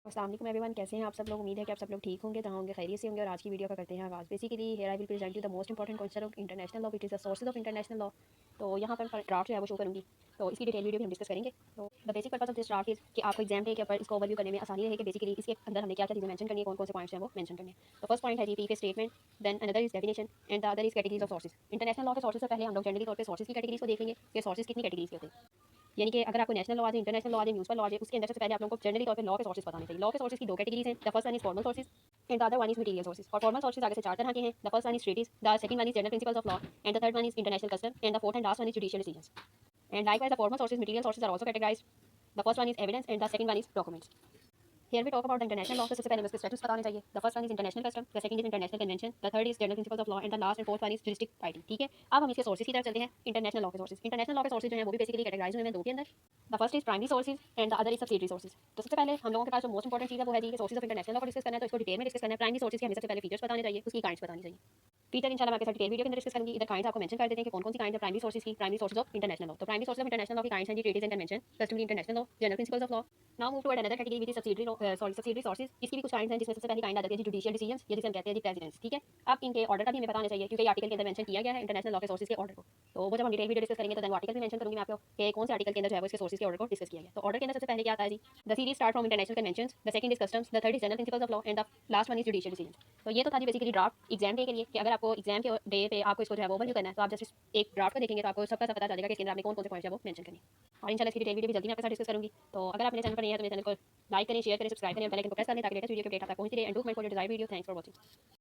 अस्सलाम वालेकुम एवरीवन, कैसे हैं आप सब लोग। उम्मीद है कि आप सब लोग ठीक होंगे, जहाँ होंगे खैरियत से होंगे। और आज की वीडियो का करते हैं आगाज़। Basically here I will present you the most important concept of international law, which is the sources of international law. तो यहाँ पर ड्राफ्ट जो है वो शो करूँगी, तो इसकी डिटेल वीडियो भी हम डिस्कस करेंगे। तो the basic purpose of this draft is कि आपको एग्जाम के ऊपर इसको ओवरव्यू करने में आसानी रहे कि बेसिकली इसके अंदर हमने क्या क्या चीज़ें मेंशन करनी है, कौन कौन से पॉइंट्स हैं वो मेंशन करने हैं। तो फर्स्ट पॉइंट है जी पी के statement, then another is definition and the other is categories of sources. International law के सोर्सेज से पहले हम लोग जनरली तौर पर सोर्सेज की कैटेगरीज को देख लेंगे कि सोर्सेज कितनी कैटेगरीज के होते हैं। यानी कि अगर आपको नेशनल लॉ आ जाए, इंटरनेशनल लॉ आ जाए, म्यूनिसिपल लॉ आ जाए, उसके अंदर सबसे पहले आप लोगों को जनरली तौर पे लॉ के सोर्सेज बताने चाहिए। लॉ के सोर्सेज की दो कैटेगरीज हैं। The first one is formal sources and the other one is material sources. और फॉर्मल सोर्सेज आगे से चार तरह के हैं। The first one is treaties, the second one is general principles of law and the third one is international custom and the fourth and last one is judicial decisions. And likewise the formal sources material sources are also categorised. The first one is evidence and the second one is documents. Here we talk about the international law. तो सबसे पहले हमें इसके status बताने चाहिए. The first one is international custom, the second is international convention, the third is general principles of law and the last and fourth one is jurisdictionality. ठीक है. अब हम इसके सोर्सेज की तरफ चलते हैं. इंटरनेशनल लॉ के सोर्सेज. इंटरनेशनल लॉ के सोर्सेज जो हैं वो भी बेसिकली कैटेगराइज हुए हैं दो के अंदर. The first is primary sources and the other is subsidiary sources. तो सबसे पहले हम लोगों के पास जो मोस्ट इंपॉर्टेंट चीज़ है वो है जी सोर्सेज ऑफ इंटरनेशनल लॉ को डिस्कस करना है. तो इसको डिटेल में डिस्कस करना है. प्राइमरी सोर्सेज के हमें सबसे पहले फीचर्स बताने चाहिए, उसकी काइंड्स बतानी चाहिए. फीचर इंशाल्लाह मैं आपके साथ डिटेल वीडियो के अंदर डिस्कस करूंगी. इधर काइंड्स आपको मेंशन कर देते हैं कि कौन कौन सी काइंड है प्राइमरी सोर्सेज की. Primary sources of international law. तो primary sources of international law की काइंड्स हैं जी treaties and convention, customary international law, general principles of law. Now move to another category which is subsidiary law, sorry subsidiary sources. इसकी भी कुछ kinds हैं जिसमें सबसे पहली काइंड आ जाती है जी जुडिशियल डिसीजंस, ये जिसे हम कहते हैं जी प्रेसिडेंस. ठीक है. अब इनके ऑर्डर का भी हमें पता होना चाहिए क्योंकि आर्टिकल के अंदर मेंशन किया गया है इंटरनेशनल लॉ के सोर्सेज के ऑर्डर को. तो वो जब हम डिटेल वीडियो डिस्कस करेंगे तो देन आर्टिकल भी मेंशन करूंगी मैं आपको कि कौन से आर्टिकल के अंदर जो है वो इसके सोर्सेज के ऑर्डर को डिस्कस किया गया. तो ऑर्डर के अंदर सबसे पहले क्या आता है जी the series start from international conventions, the second is customs, the third is general principles of law and the last one is judicial decisions. तो ये तो था जी बेसिकली ड्राफ्ट एग्जाम डे के लिए कि अगर आपको एग्जाम के डे पे आपको इसको जो है वो ओवरव्यू करना है तो आप जस्ट एक ड्राफ्ट को देखेंगे तो आपको सबका सब पता चलेगा कि इसके अंदर आपने कौन कौन से पॉइंट्स है वो मेंशन करने हैं. और इंशाल्लाह इसकी डिटेल वीडियो भी जल्दी मैं आपके साथ डिस्कस करूंगी. तो अगर आप मेरे चैनल पर नहीं है तो मेरे चैनल को लाइक करें, शेयर करें, सब्सक्राइब करें और बेल आइकन को प्रेस कर लें ताकि लेटेस्ट वीडियो के अपडेट आपको पहुंचती रहे. And do comment for your desired video. Thanks for watching.